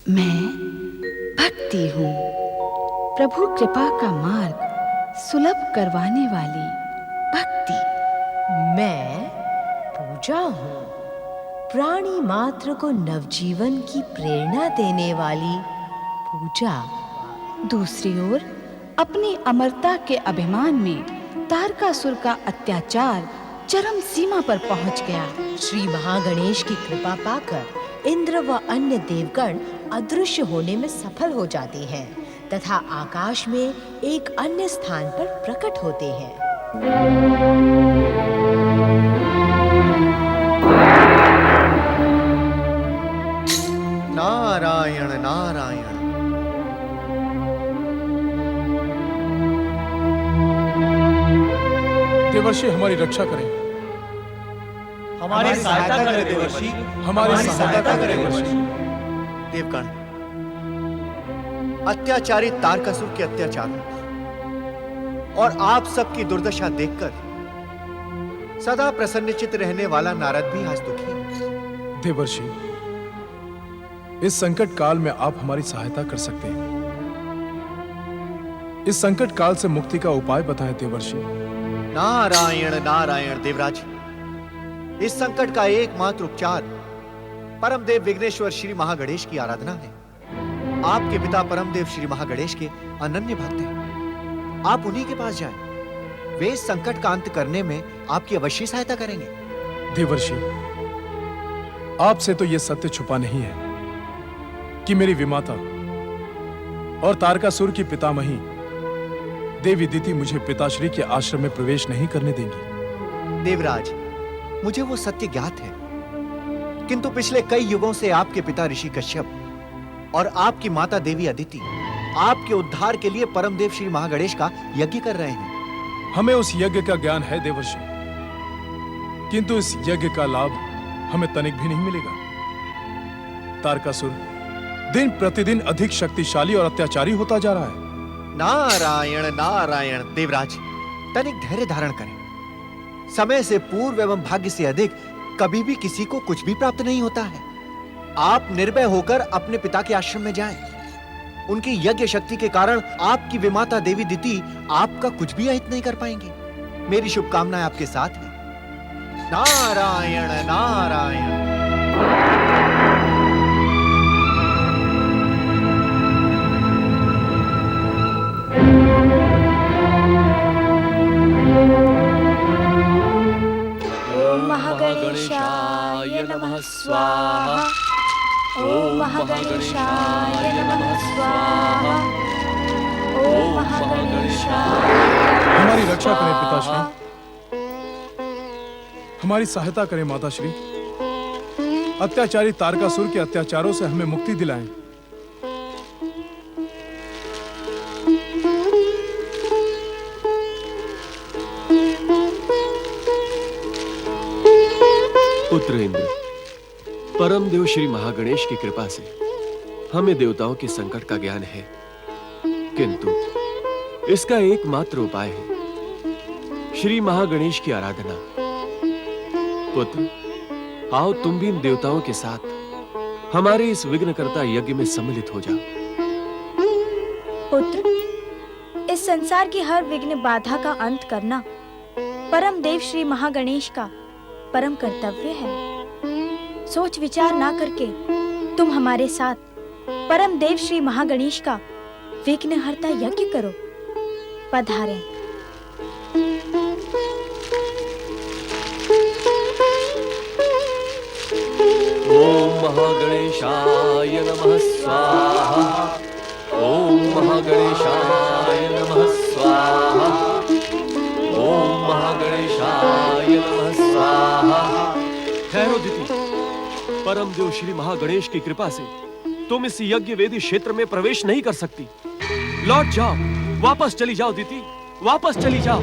मैं भक्ति हूँ, प्रभु कृपा का मार्ग सुलभ करवाने वाली भक्ति। मैं पूजा हूँ, प्राणी मात्र को नवजीवन की प्रेरणा देने वाली पूजा। दूसरी ओर अपनी अमरता के अभिमान में तारकासुर का अत्याचार चरम सीमा पर पहुंच गया। श्री महागणेश की कृपा पाकर इंद्र व अन्य देवगण अदृश्य होने में सफल हो जाते हैं तथा आकाश में एक अन्य स्थान पर प्रकट होते हैं। नारायण नारायण। देवर्षि हमारी रक्षा करें, हमारी सहायता करें देवर्षि, हमारी सहायता करें देवर्षि। देवगण, अत्याचारी तारकासुर के अत्याचार और आप सबकी दुर्दशा देखकर सदा प्रसन्नचित्त रहने वाला नारद भी आज दुखी है। देवर्षि, इस संकट काल में आप हमारी सहायता कर सकते हैं। इस संकट काल से मुक्ति का उपाय बताएं देवर्षि। नारायण नारायण देवराज, इस संकट का एकमात्र उपचार परमदेव विघ्नेश्वर श्री महागणेश की आराधना है। आपके पिता परमदेव श्री महागणेश के अनन्य भक्त हैं। आप उन्हीं के पास जाएं। वे इस संकट का अंत करने में आपकी अवश्य सहायता करेंगे। देवर्षि, आपसे तो यह सत्य छुपा नहीं है कि मेरी विमाता और तारकासुर की पितामही देवी दिति मुझे पिताश्री के आश्रम में प्रवेश नहीं करने देंगी। देवराज, मुझे वो सत्य ज्ञात है, किंतु पिछले कई युगों से आपके पिता ऋषि कश्यप और आपकी माता देवी अदिति आपके उद्धार के लिए परमदेव श्री महागणेश का यज्ञ कर रहे हैं। हमें उस यज्ञ का ज्ञान है देवर्षि, किंतु इस यज्ञ का लाभ हमें तनिक भी नहीं मिलेगा। तारकासुर दिन प्रतिदिन अधिक शक्तिशाली और अत्याचारी होता जा रहा है। नारायण नारायण। देवराज, तनिक धैर्य धारण करें। समय से पूर्व एवं भाग्य से अधिक कभी भी किसी को कुछ भी प्राप्त नहीं होता है। आप निर्भय होकर अपने पिता के आश्रम में जाएं। उनकी यज्ञ शक्ति के कारण आपकी विमाता देवी दिति आपका कुछ भी अहित नहीं कर पाएंगी। मेरी शुभकामनाएं आपके साथ हैं। नारायण नारायण। महागणेशाय नमः स्वाहा। ओम महागणेशाय नमः स्वाहा। ओम महागणेशाय। हमारी रक्षा करें पिताश्री, हमारी सहायता करें माताश्री। अत्याचारी तारकासुर के अत्याचारों से हमें मुक्ति दिलाएं। पुत्र इंद्र, परमदेव श्री महागणेश की कृपा से हमें देवताओं के संकट का ज्ञान है, किंतु इसका एकमात्र उपाय है श्री महागणेश की आराधना। पुत्र, आओ तुम भी इन देवताओं के साथ हमारे इस विघ्नकर्ता यज्ञ में सम्मिलित हो जाओ। पुत्र, इस संसार की हर विघ्न बाधा का अंत करना परम देव श्री महागणेश का परम कर्तव्य है। सोच विचार ना करके तुम हमारे साथ परम देव श्री महागणेश का विघ्नहर्ता यज्ञ करो। पधारें। ओम महागणेशाय नमः स्वाहा। ओम महागणेशाय नमः स्वाहा। ओम महागणेशाय नमः स्वाहा। ठहरो दिति, परमदेव श्री महागणेश की कृपा से तुम इस यज्ञ वेदी क्षेत्र में प्रवेश नहीं कर सकती। लौट जाओ, वापस चली जाओ दिति, वापस चली जाओ।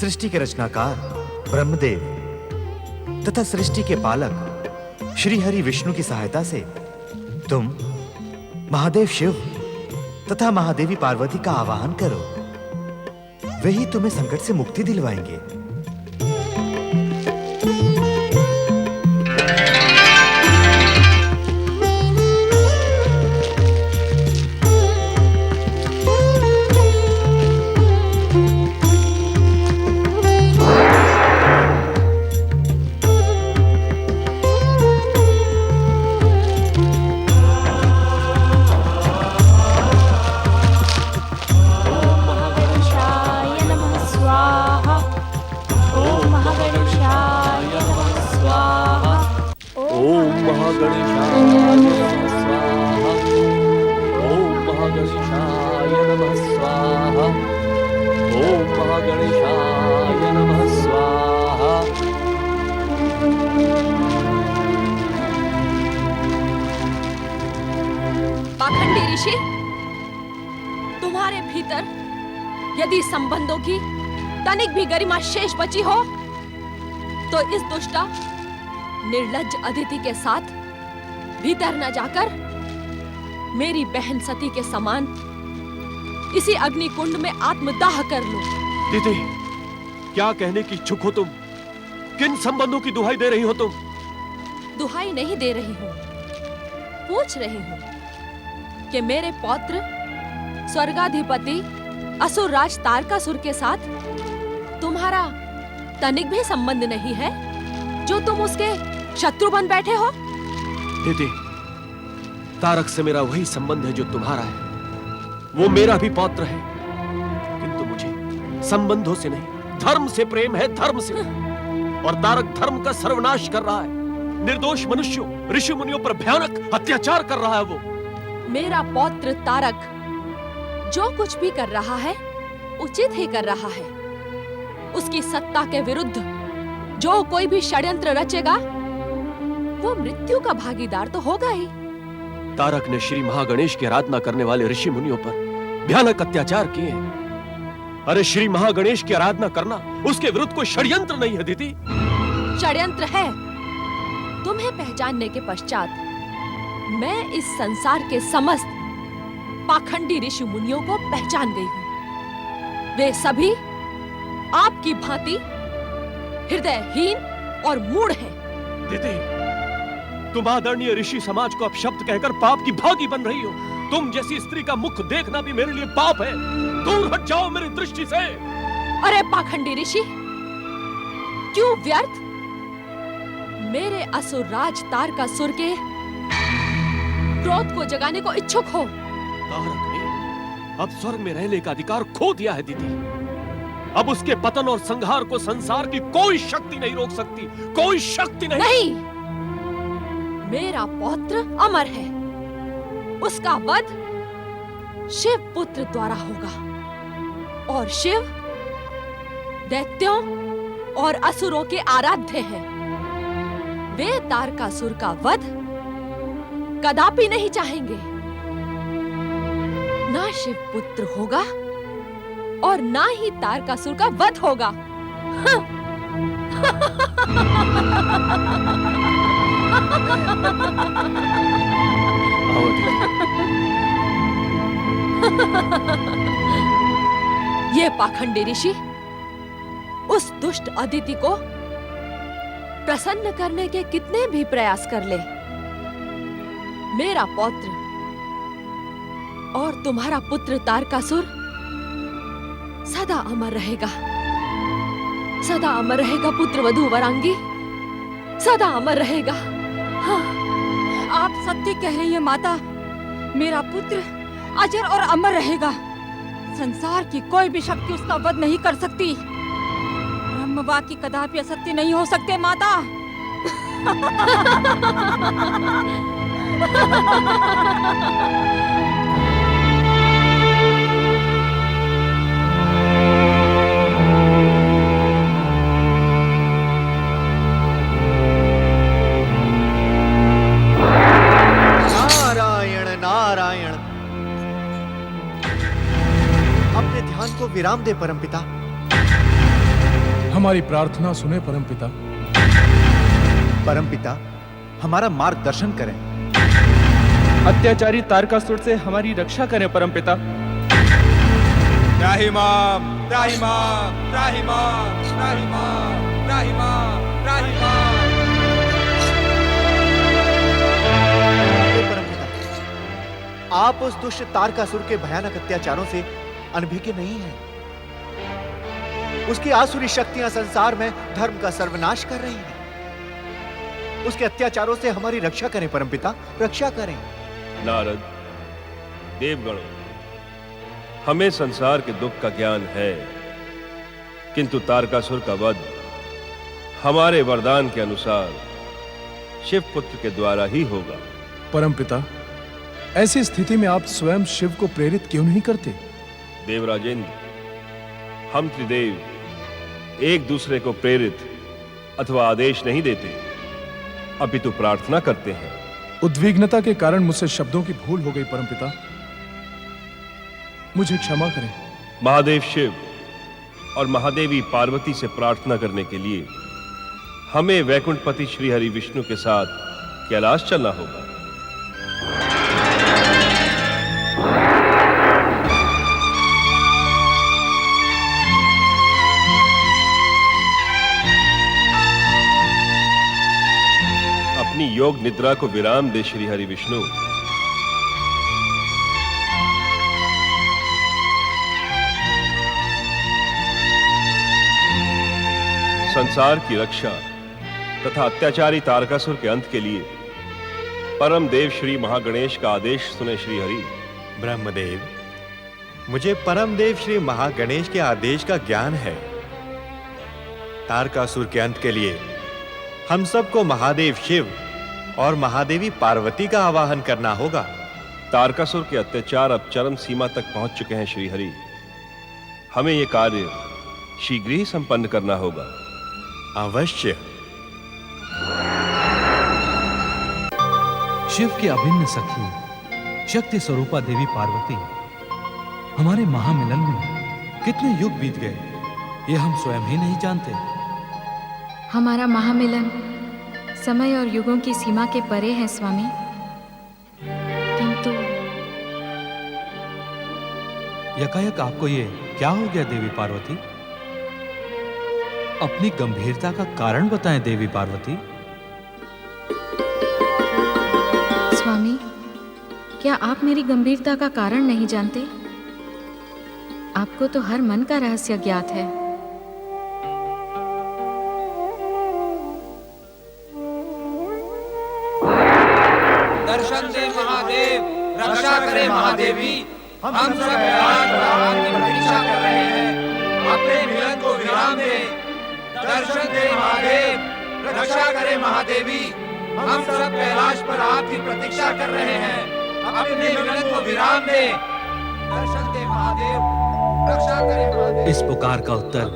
सृष्टि के रचनाकार ब्रह्मदेव तथा सृष्टि के पालक श्री हरि विष्णु की सहायता से तुम महादेव शिव तथा महादेवी पार्वती का आवाहन करो। वे ही तुम्हें संकट से मुक्ति दिलवाएंगे। पाखंडी ऋषि, तुम्हारे भीतर यदि संबंधों की तनिक भी गरिमा शेष बची हो तो इस दुष्टा निर्लज्ज अदिति के साथ भीतर न जाकर मेरी बहन सती के समान इसी अग्निकुंड में आत्मदाह कर लो। दीदी, क्या कहने की इच्छुक हो तुम? किन संबंधों की दुहाई दे रही हो तुम? दुहाई नहीं दे रही हूँ, पूछ रही हूँ कि मेरे पौत्र स्वर्गाधिपति असुरराज तारकासुर के साथ तुम्हारा तनिक भी संबंध नहीं है जो तुम उसके शत्रु बन बैठे हो? दीदी, तारक से मेरा वही संबंध है जो तुम्हारा है। वो मेरा भी पौत्र है, किंतु मुझे संबंधों से नहीं, धर्म से प्रेम है, धर्म से। और तारक धर्म का सर्वनाश कर रहा है, निर्दोष मनुष्यों, ऋषि मुनियों पर भयानक अत्याचार कर रहा है वो। मेरा पौत्र तारक जो कुछ भी कर रहा है उचित ही कर रहा है। उसकी सत्ता के विरुद्ध जो कोई भी षड्यंत्र रचेगा वो मृत्यु का भागीदार तो होगा ही। तारक ने श्री महागणेश की आराधना करने वाले ऋषि मुनियों पर भयानक अत्याचार किए हैं। अरे श्री महागणेश की आराधना करना उसके विरुद्ध कोई षड्यंत्र नहीं है दीदी। षड्यंत्र है। तुम्हें पहचानने के पश्चात मैं इस संसार के समस्त पाखंडी ऋषि मुनियों को पहचान गई हूँ। वे सभी आपकी भांति हृदयहीन और मूढ़ हैं। दीदी, तुम आदरणीय ऋषि समाज को अपशब्द कहकर पाप की भागी बन रही हो। तुम जैसी स्त्री का मुख देखना भी मेरे लिए पाप है। दूर हट जाओ मेरी दृष्टि से। अरे पाखंडी ऋषि, क्यों व्यर्थ मेरे असुर राज तारकासुर के क्रोध को जगाने को इच्छुक हो? तारक ने अब स्वर्ग में रहने का अधिकार खो दिया है दीदी। अब उसके पतन और संहार को संसार की कोई शक्ति नहीं रोक सकती, कोई शक्ति नहीं। नहीं, मेरा पौत्र अमर है। उसका वध शिव पुत्र द्वारा होगा और शिव दैत्यों और असुरों के आराध्य हैं। वे तारकासुर का वध कदापि नहीं चाहेंगे। ना शिव पुत्र होगा और ना ही तारकासुर का वध होगा। ये पाखंडी ऋषि उस दुष्ट अदिति को प्रसन्न करने के कितने भी प्रयास कर ले, मेरा पौत्र और तुम्हारा पुत्र तारकासुर सदा अमर रहेगा। सदा अमर रहेगा पुत्र वधू वरांगी, सदा अमर रहेगा। हाँ, आप सत्य कह रही हैं माता। मेरा पुत्र अजर और अमर रहेगा। संसार की कोई भी शक्ति उसका वध नहीं कर सकती। ब्रह्मवाक्य कदापि असत्य नहीं हो सकते माता। नारायण नारायण। अपने ध्यान को विराम दे परमपिता। हमारी प्रार्थना सुने परमपिता। परमपिता, हमारा मार्गदर्शन करें। अत्याचारी तारकासुर से हमारी रक्षा करें परमपिता। त्राहिमाम, त्राहिमाम, त्राहिमाम, त्राहिमाम, त्राहिमाम, त्राहिमाम। परमपिता, आप उस दुष्ट तारकासुर के भयानक अत्याचारों से अनभिज्ञ नहीं हैं। उसकी आसुरी शक्तियां संसार में धर्म का सर्वनाश कर रही हैं। उसके अत्याचारों से हमारी रक्षा करें परमपिता, रक्षा करें। नारद, देवगणों, हमें संसार के दुख का ज्ञान है, किंतु तारकासुर का वध हमारे वरदान के अनुसार शिव पुत्र के द्वारा ही होगा। परमपिता, ऐसी स्थिति में आप स्वयं शिव को प्रेरित क्यों नहीं करते? देवराजेंद्र, हम त्रिदेव एक दूसरे को प्रेरित अथवा आदेश नहीं देते, अपितु प्रार्थना करते हैं। उद्विग्नता के कारण मुझसे शब्दों की भूल हो गई परमपिता, मुझे क्षमा करें। महादेव शिव और महादेवी पार्वती से प्रार्थना करने के लिए हमें वैकुंठपति श्री हरि विष्णु के साथ कैलाश चलना होगा। अपनी योग निद्रा को विराम दे श्री हरि विष्णु। संसार की रक्षा तथा अत्याचारी तारकासुर के अंत के लिए परम देव श्री महागणेश का आदेश सुने श्री हरि। ब्रह्मदेव, मुझे परम देव श्री महागणेश के आदेश का ज्ञान है। तारकासुर के अंत के लिए हम सबको महादेव शिव और महादेवी पार्वती का आवाहन करना होगा। तारकासुर के अत्याचार अब चरम सीमा तक पहुंच चुके हैं श्री हरि। हमें यह कार्य शीघ्र ही संपन्न करना होगा। अवश्य। शिव की अभिन्न सखी शक्ति स्वरूपा देवी पार्वती, हमारे महामिलन में कितने युग बीत गए, ये हम स्वयं ही नहीं जानते। हमारा महामिलन समय और युगों की सीमा के परे है स्वामी, किंतु यकायक आपको ये क्या हो गया देवी पार्वती? अपनी गंभीरता का कारण बताएं देवी पार्वती। स्वामी, क्या आप मेरी गंभीरता का कारण नहीं जानते? आपको तो हर मन का रहस्य ज्ञात है। दर्शन दे महादेव, रक्षा करे महादेवी। हम सब कैलाश पर आपकी प्रतीक्षा कर रहे हैं। अपने मिलन को विराम दे। दर्शन दे महादेव, रक्षा करे महादेवी। हम सब कैलाश पर आपकी प्रतीक्षा कर रहे हैं। अपने मिलन को विराम दे। दर्शन दे महादेव, रक्षा करे महादेव। इस पुकार का उत्तर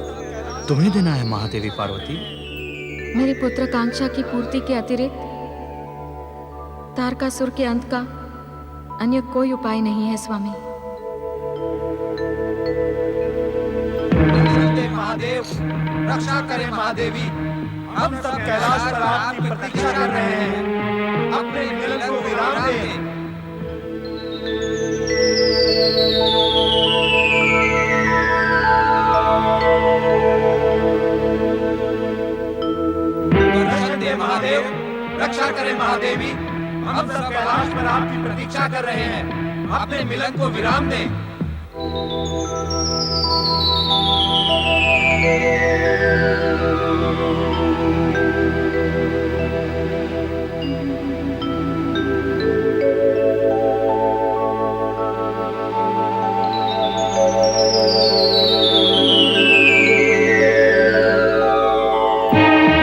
तुम्हें देना है महादेवी पार्वती। मेरी पुत्रकांक्षा की पूर्ति के अतिरिक्त तारकासुर के अंत का अन्य कोई उपाय नहीं है स्वामी। दर्शन दे महादेव, रक्षा करे महादेवी। हम सब कैलाश पर आपकी प्रतीक्षा कर रहे हैं। अपने मिलन को विराम दे। दर्शन दे महादेव, रक्षा करे महादेवी। हम सब कैलाश पर आपकी प्रतीक्षा कर रहे हैं। अपने मिलन को विराम दें।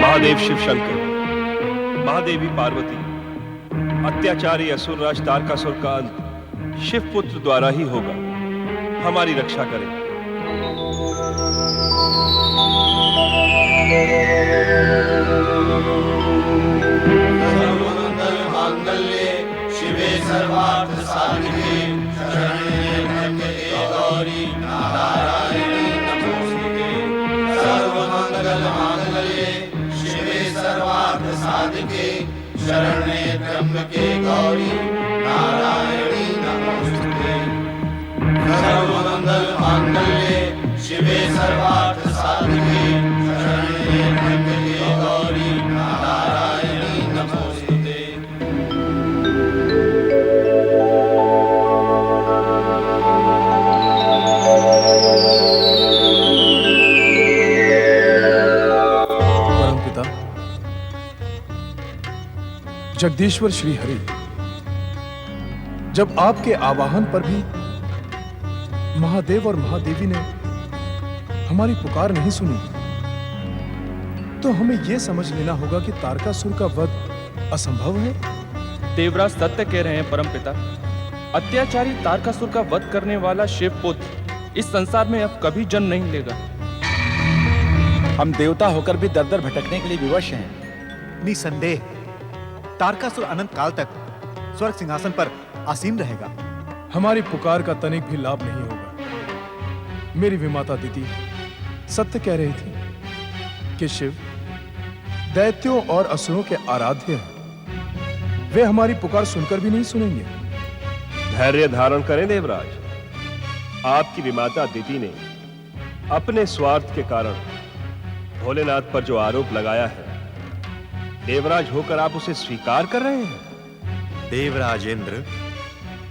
महादेव शिव शंकर, महादेवी पार्वती, अत्याचारी असुरराज तारकासुर का अंत शिव पुत्र द्वारा ही होगा। हमारी रक्षा करें। सर्वमंगल मांगल्ये शिवे सर्वार्थ साधिके शरण्ये त्र्यंबके गौरी नारायणी नमोस्तुते। सर्वमंगल त्र्यंबके गौरी नारायणी नमोस्तुते। सर्वमंगल मांगल्ये शिवे सर्वार्थ साधिके शरण्ये त्र्यंबके गौरी नारायणी नमोस्तुते। परमपिता जगदीश्वर श्री हरि, जब आपके आवाहन पर भी महादेव और महादेवी ने हमारी पुकार नहीं सुनी, तो हमें यह समझ लेना होगा कि तारकासुर का वध असंभव है। देवराज सत्य कह रहे हैं परमपिता। अत्याचारी तारकासुर का वध करने वाला शिव पुत्र इस संसार में अब कभी जन्म नहीं लेगा। हम देवता होकर भी दर दर भटकने के लिए विवश हैं। निसंदेह तारकासुर अनंत काल तक स्वर्ग सिंहासन पर आसीन रहेगा। हमारी पुकार का तनिक भी लाभ नहीं होगा। मेरी विमाता दीदी सत्य कह रही थी कि शिव दैत्यों और असुरों के आराध्य हैं। वे हमारी पुकार सुनकर भी नहीं सुनेंगे। धैर्य धारण करें देवराज। आपकी विमाता दिति ने अपने स्वार्थ के कारण भोलेनाथ पर जो आरोप लगाया है, देवराज होकर आप उसे स्वीकार कर रहे हैं। देवराज इंद्र,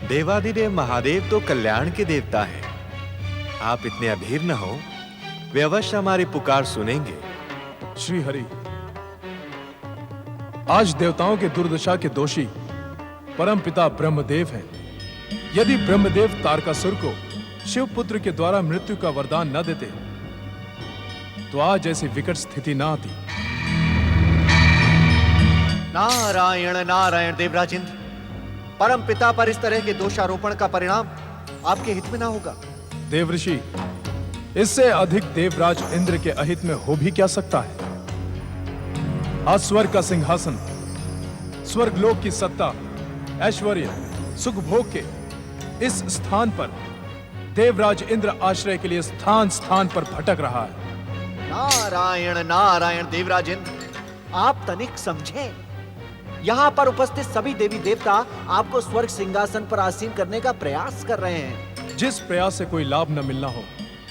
देवादिदेव महादेव तो कल्याण के देवता हैं। आप इतने अधीर न हो, वे अवश्य हमारी पुकार सुनेंगे। श्री हरि, आज देवताओं के दुर्दशा के दोषी परमपिता ब्रह्मदेव हैं। यदि ब्रह्मदेव तारकासुर को शिवपुत्र के द्वारा मृत्यु का वरदान न देते, तो आज ऐसी विकट स्थिति ना आती। नारायण नारायण देवराज इंद्र, परम पिता पर इस तरह के दोषारोपण का परिणाम आपके हित में ना होगा। देवऋषि, इससे अधिक देवराज इंद्र के अहित में हो भी क्या सकता है। आज स्वर्ग का सिंहासन, स्वर्गलोक की सत्ता, ऐश्वर्य, सुख भोग के इस स्थान पर देवराज इंद्र आश्रय के लिए स्थान स्थान पर भटक रहा है। नारायण नारायण देवराज इंद्र, आप तनिक समझें। यहां पर उपस्थित सभी देवी देवता आपको स्वर्ग सिंहासन पर आसीन करने का प्रयास कर रहे हैं। जिस प्रयास से कोई लाभ न मिलना हो,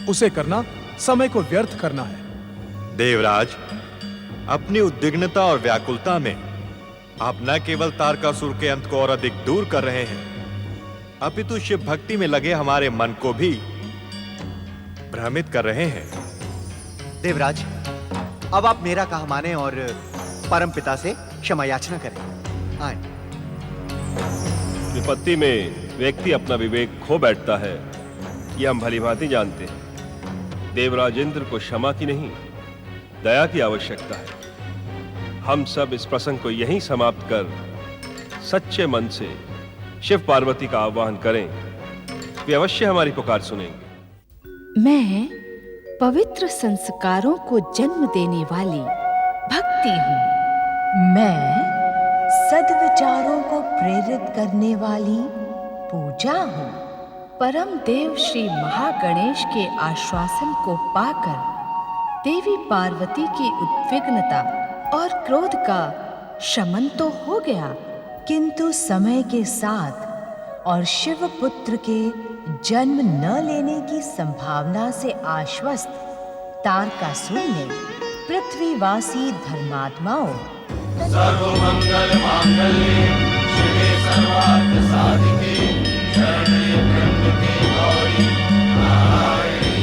उसे करना समय को व्यर्थ करना है। देवराज, अपनी उद्विग्नता और व्याकुलता में आप न केवल तारकासुर के अंत को और अधिक दूर कर रहे हैं, अपितु शिव भक्ति में लगे हमारे मन को भी भ्रमित कर रहे हैं। देवराज, अब आप मेरा कहा माने और परमपिता से क्षमा याचना करें। आए। विपत्ति में व्यक्ति अपना विवेक खो बैठता है, यह हम भलीभांति जानते हैं। देवराज इंद्र को क्षमा की नहीं, दया की आवश्यकता है। हम सब इस प्रसंग को यहीं समाप्त कर सच्चे मन से शिव पार्वती का आह्वान करें। वे अवश्य हमारी पुकार सुनेंगे। मैं पवित्र संस्कारों को जन्म देने वाली भक्ति हूँ। मैं सद्विचारों को प्रेरित करने वाली पूजा हूँ। परम देव श्री महागणेश के आश्वासन को पाकर देवी पार्वती की उद्विग्नता और क्रोध का शमन तो हो गया, किंतु समय के साथ और शिव पुत्र के जन्म न लेने की संभावना से आश्वस्त तारकासुर ने पृथ्वीवासी धर्मात्माओं सर्वमंगल मांगल्ये शिवे सर्वार्थ साधिके शरण्ये त्र्यंबके गौरी नारायणी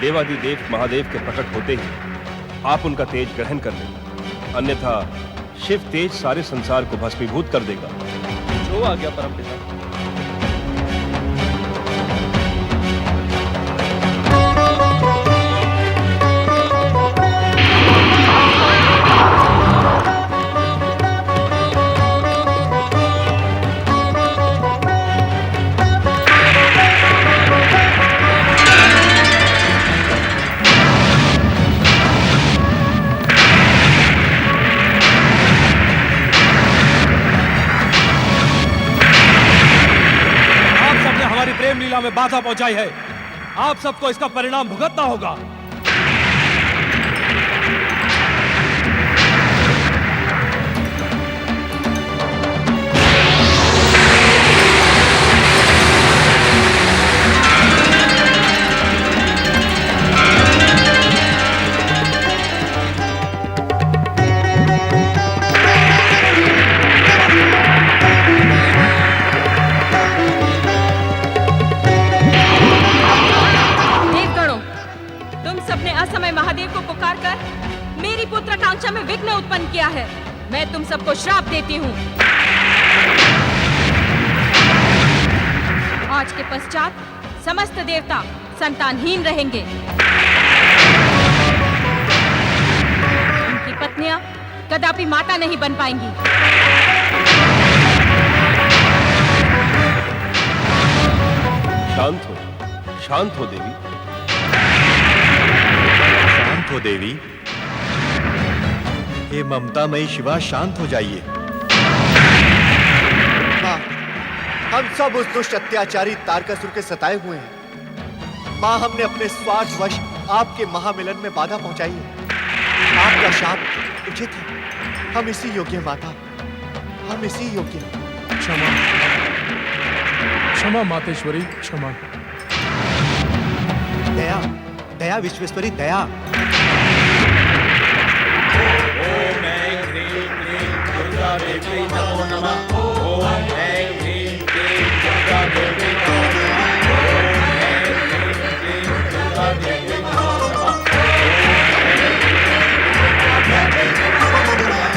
देवादिदेव महादेव के प्रकट होते ही आप उनका तेज ग्रहण कर लें, अन्यथा शिव तेज सारे संसार को भस्मीभूत कर देगा। जो आ गया परमपिता। लीला में बाधा पहुंचाई है, आप सबको इसका परिणाम भुगतना होगा। में विघ्न उत्पन्न किया है। मैं तुम सबको श्राप देती हूँ। आज के पश्चात समस्त देवता संतानहीन रहेंगे। उनकी पत्नियां कदापि माता नहीं बन पाएंगी। शांत हो देवी। शांत हो देवी। हे ममतामयी शिवा, शांत हो जाइए। माँ, हम सब उस दुष्ट अत्याचारी तारकासुर के सताए हुए हैं। माँ, हमने अपने स्वार्थवश आपके महामिलन में बाधा पहुंचाई है। आपका शाप उचित है। हम इसी योग्य माता, हम इसी योग्य। क्षमा, क्षमा मातेश्वरी, क्षमा। दया, दया विश्वेश्वरी, दया। ओम ऐं ह्रीं क्लीं दुर्गा देवी नमो नमः। ओम ऐं ह्रीं क्लीं दुर्गा देवी नमो नमः। ओम ऐं ह्रीं क्लीं दुर्गा देवी नमो नमः। ओम ऐं ह्रीं दुर्गा देवी नमो नमः।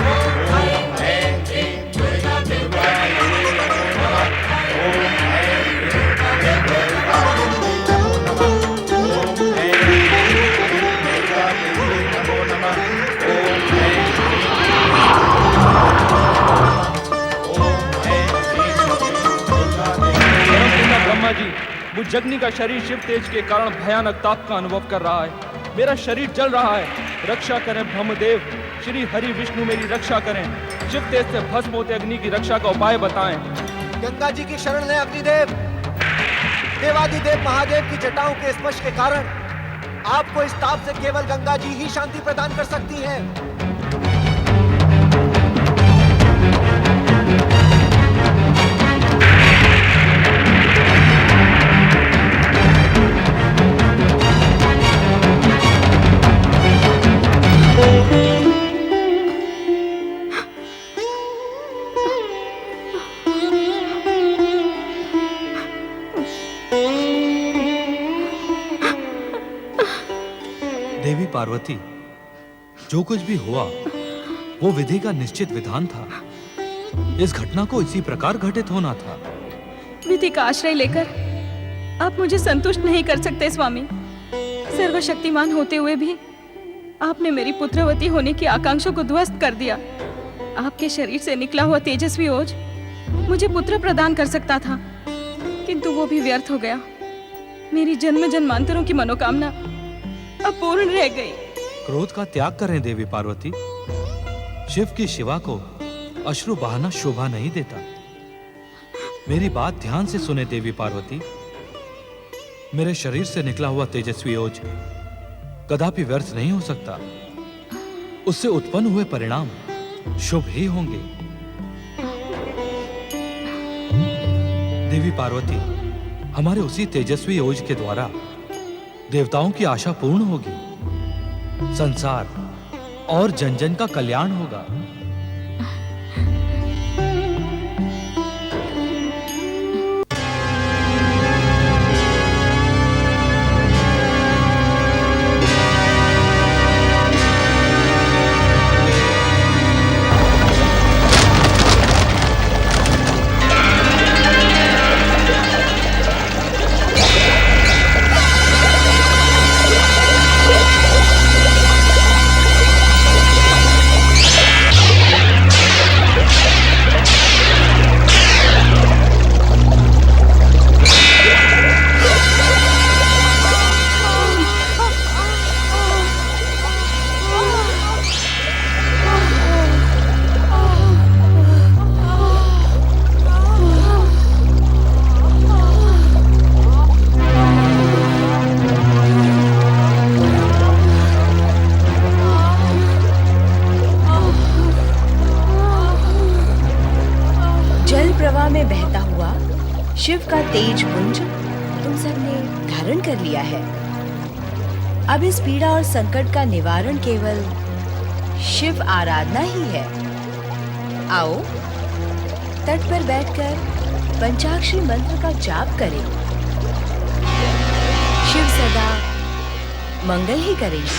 ओम ऐं ह्रीं दुर्गा देवी नमो नमः। ओम ऐं ह्रीं दुर्गा देवी नमो नमः। ओम ऐं ब्रह्मा जी, मुझ जगनी का शरीर शिव तेज के कारण भयानक ताप का अनुभव कर रहा है। मेरा शरीर जल रहा है। रक्षा करें ब्रह्मदेव, श्री हरि विष्णु मेरी रक्षा करें। शिव तेज से भस्म होते अग्नि की रक्षा का उपाय बताएं। गंगा जी की शरण लें अग्निदेव। देवादिदेव महादेव की जटाओं के स्पर्श के कारण आपको इस ताप से केवल गंगा जी ही शांति प्रदान कर सकती हैं। देवी पार्वती, जो कुछ भी हुआ वो विधि का निश्चित विधान था। इस घटना को इसी प्रकार घटित होना था। विधि का आश्रय लेकर आप मुझे संतुष्ट नहीं कर सकते स्वामी। सर्वशक्तिमान होते हुए भी आपने मेरी पुत्रवती होने की आकांक्षा को ध्वस्त कर दिया। आपके शरीर से निकला हुआ तेजस्वी ओज मुझे पुत्र प्रदान कर सकता था, किंतु वो भी व्यर्थ हो गया। मेरी जन्म जन्मांतरों की मनोकामना अपूर्ण रह गई। क्रोध का त्याग करें देवी पार्वती। शिव की शिवा को अश्रु बहाना शोभा नहीं देता। मेरी बात ध्यान से सुने देवी पार्वती। मेरे शरीर से निकला हुआ तेजस्वी ओज कदापि व्यर्थ नहीं हो सकता। उससे उत्पन्न हुए परिणाम शुभ ही होंगे। देवी पार्वती, हमारे उसी तेजस्वी ओज के द्वारा देवताओं की आशा पूर्ण होगी। संसार और जन जन का कल्याण होगा। हवा में बहता हुआ शिव का तेज पुंज तुम सबने धारण कर लिया है। अब इस पीड़ा और संकट का निवारण केवल शिव आराधना ही है। आओ तट पर बैठकर पंचाक्षरी मंत्र का जाप करें। शिव सदा मंगल ही करेंगे।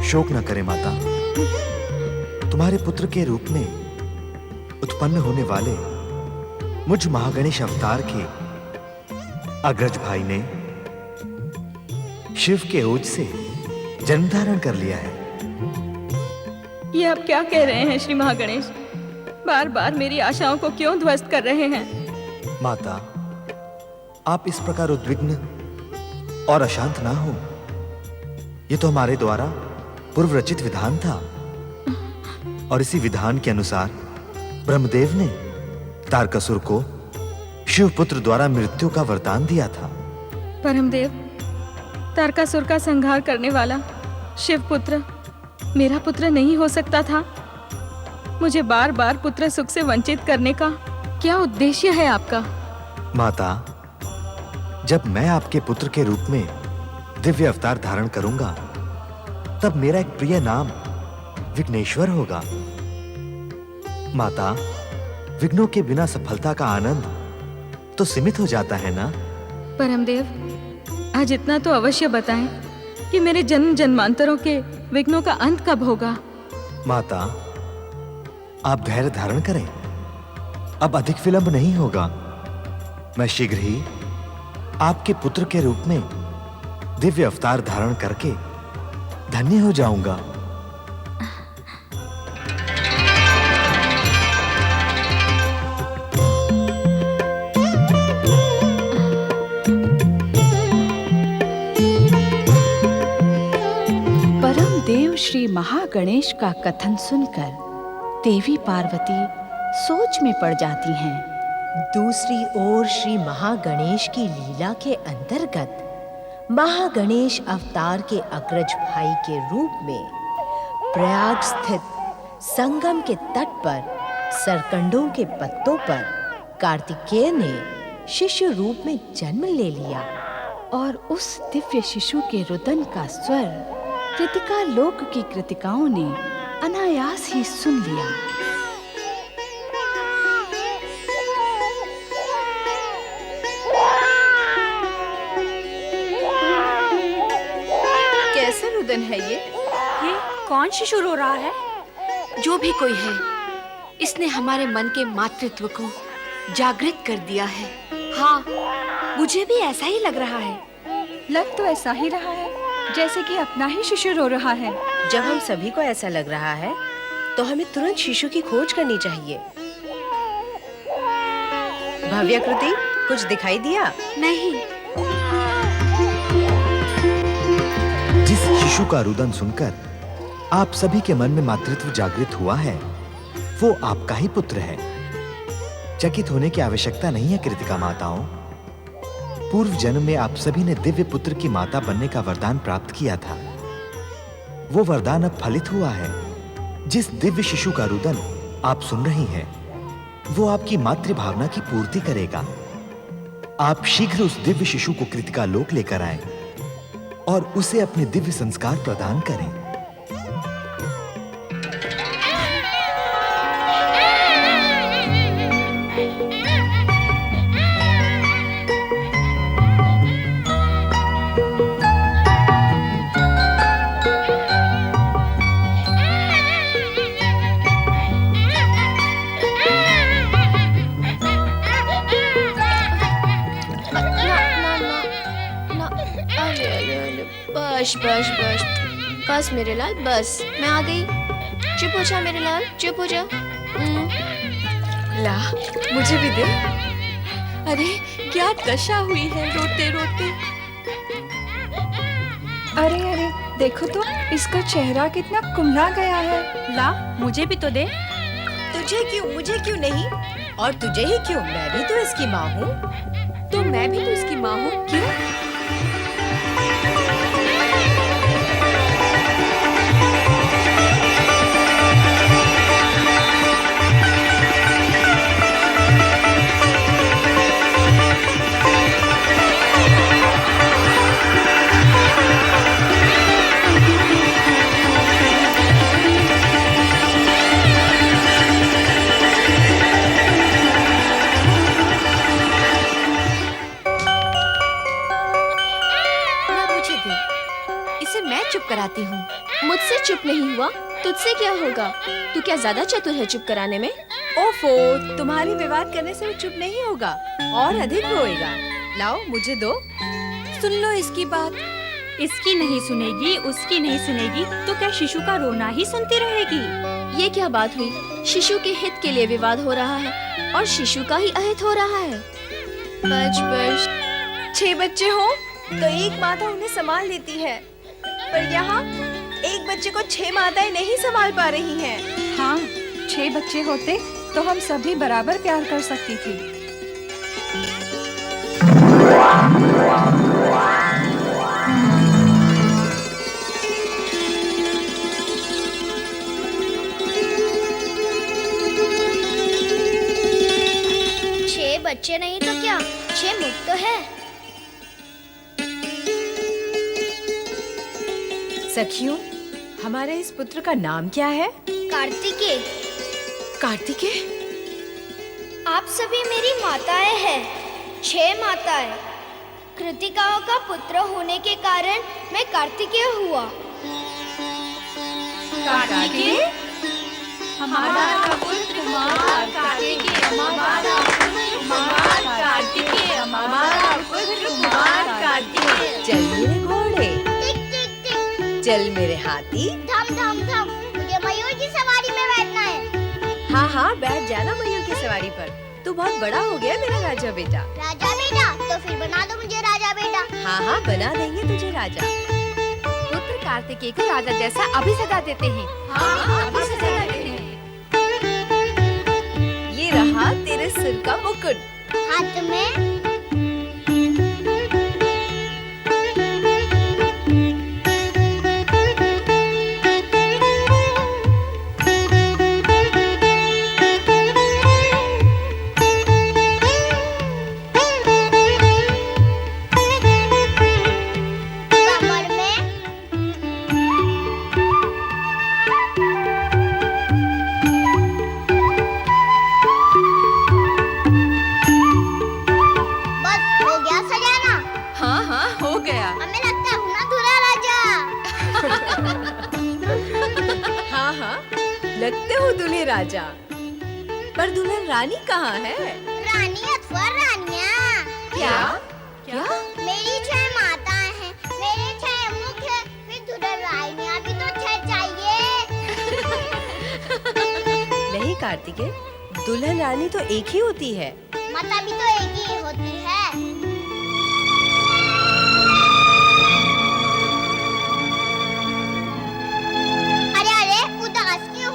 शोक न करें माता। तुम्हारे पुत्र के रूप में उत्पन्न होने वाले मुझ महागणेश अवतार के अग्रज भाई ने शिव के ओज से जन्म धारण कर लिया है। ये आप क्या कह रहे हैं श्री महागणेश? बार बार मेरी आशाओं को क्यों ध्वस्त कर रहे हैं? माता, आप इस प्रकार उद्विग्न और अशांत ना हो। ये तो हमारे द्वारा पूर्व रचित विधान था और इसी विधान के अनुसार ब्रह्मदेव ने तारकासुर को शिवपुत्र द्वारा मृत्यु का वरदान दिया था। परमदेव, तारकासुर का संहार करने वाला शिवपुत्र मेरा पुत्र नहीं हो सकता था। मुझे बार बार पुत्र सुख से वंचित करने का क्या उद्देश्य है आपका? माता, जब मैं आपके पुत्र के रूप में दिव्य अवतार धारण करूंगा तब मेरा एक प्रिय नाम विघ्नेश्वर होगा। माता, विघ्नों के बिना सफलता का आनंद तो सीमित हो जाता है ना? परमदेव, आज इतना तो अवश्य बताएं कि मेरे जन्म जन्मांतरों के विघ्नों का अंत कब होगा? माता, आप धैर्य धारण करें। अब अधिक विलंब नहीं होगा। मैं शीघ्र ही आपके पुत्र के रूप में दिव्य अवतार धारण करके धन्य हो जाऊंगा। परम देव श्री महागणेश का कथन सुनकर देवी पार्वती सोच में पड़ जाती हैं। दूसरी ओर श्री महागणेश की लीला के अंतर्गत महागणेश अवतार के अग्रज भाई के रूप में प्रयाग स्थित संगम के तट पर सरकंडों के पत्तों पर कार्तिकेय ने शिशु रूप में जन्म ले लिया और उस दिव्य शिशु के रुदन का स्वर कृतिका लोक की कृतिकाओं ने अनायास ही सुन लिया। कैसा रुदन है ये कौन शिशु रो रहा है? जो भी कोई है, इसने हमारे मन के मातृत्व को जागृत कर दिया है। हाँ, मुझे भी ऐसा ही लग रहा है। लग तो ऐसा ही रहा है जैसे कि अपना ही शिशु रो रहा है। जब हम सभी को ऐसा लग रहा है तो हमें तुरंत शिशु की खोज करनी चाहिए। भव्याकृति, कुछ दिखाई दिया? नहीं। जिस शिशु का रुदन सुनकर आप सभी के मन में मातृत्व जागृत हुआ है, वो आपका ही पुत्र है। चकित होने की आवश्यकता नहीं है कृतिका माताओं। पूर्व जन्म में आप सभी ने दिव्य पुत्र की माता बनने का वरदान प्राप्त किया था। वो वरदान अब फलित हुआ है। जिस दिव्य शिशु का रुदन आप सुन रही हैं, वो आपकी मातृभावना की पूर्ति करेगा। आप शीघ्र उस दिव्य शिशु को कृतिका लोक लेकर आएं और उसे अपने दिव्य संस्कार प्रदान करें। बस बस बस बस मेरे लाल, बस मैं आ गई। चुप हो जा मेरे लाल, चुप हो जा। ला, मुझे भी दे। अरे क्या दशा हुई है रोते रोते। अरे अरे देखो तो, इसका चेहरा कितना कुम्हला गया है। ला, मुझे भी तो दे। तुझे क्यों, मुझे क्यों नहीं? और तुझे ही क्यों? मैं भी तो इसकी माँ हूँ। तो मैं भी तो इसकी माँ हूँ, क्यों? कराती हूँ। मुझसे चुप नहीं हुआ, तुझसे क्या होगा? तू क्या ज्यादा चतुर है चुप कराने में? ओफो, तुम्हारी विवाद करने से वो चुप नहीं होगा और अधिक रोएगा। लाओ मुझे दो। सुन लो इसकी बात। इसकी नहीं सुनेगी, उसकी नहीं सुनेगी, तो क्या शिशु का रोना ही सुनती रहेगी? ये क्या बात हुई? शिशु के हित के लिए विवाद हो रहा है और शिशु का ही अहित हो रहा है। बच बच। 6 बच्चे हो तो एक माता उन्हें संभाल लेती है, पर यहाँ एक बच्चे को 6 माताएं नहीं संभाल पा रही हैं। हाँ, 6 बच्चे होते तो हम सभी बराबर प्यार कर सकती थी। बच्चे नहीं तो क्या, 6 मुक्त तो है। सखियों, हमारे इस पुत्र का नाम क्या है? कार्तिकेय। कार्तिकेय? आप सभी मेरी माताएं हैं, 6 माताएं। कृतिकाओं का पुत्र होने के कारण मैं कार्तिकेय हुआ। कार्तिकेय? हमारा पुत्र हमारा कार्तिकेय, हमारा पुत्र हमारा कार्तिकेय, हमारा पुत्र हमारा कार्तिकेय। चल मेरे घोड़े, चल मेरे हाथी। धम धम धम, मुझे मयूर की सवारी में बैठना है। हाँ हाँ, बैठ जाना मयूर की सवारी पर। तू बहुत बड़ा हो गया मेरा राजा बेटा। राजा बेटा? तो फिर बना दो मुझे राजा बेटा। हाँ हाँ, बना देंगे तुझे राजा। पुत्र कार्तिकेय को राजा जैसा अभी सजा देते हैं। हाँ, अभी सजा देते हैं। ये रहा तेरे सिर का मुकुट। हाथ में लगते हो दूल्हे राजा, पर दुल्हन रानी कहाँ है? रानी अथवा रानियाँ। क्या? क्या? मेरी 6 माताएं हैं, मेरे 6 मुख हैं, फिर दुल्हन रानियाँ भी तो 6 चाहिए। नहीं कार्तिकेय, दुल्हन रानी तो एक ही होती है। माता भी तो एक ही होती है।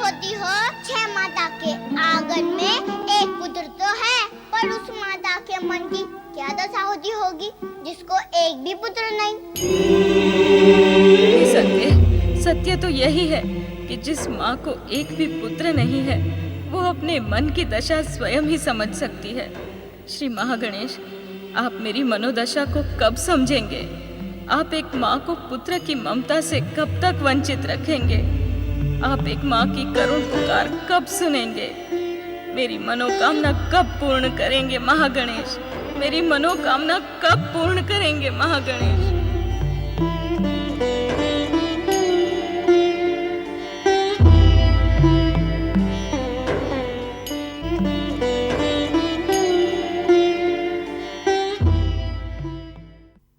होती हो, 6 माता के आंगन में एक पुत्र तो है। एक भी पुत्र नहीं। सत्य तो यही है कि जिस माँ को एक भी पुत्र नहीं है वो अपने मन की दशा स्वयं ही समझ सकती है। श्री महागणेश, आप मेरी मनोदशा को कब समझेंगे? आप एक माँ को पुत्र की ममता से कब तक वंचित रखेंगे? आप एक माँ की करुण पुकार कब सुनेंगे? मेरी मनोकामना कब पूर्ण करेंगे महागणेश? मेरी मनोकामना कब पूर्ण करेंगे महागणेश?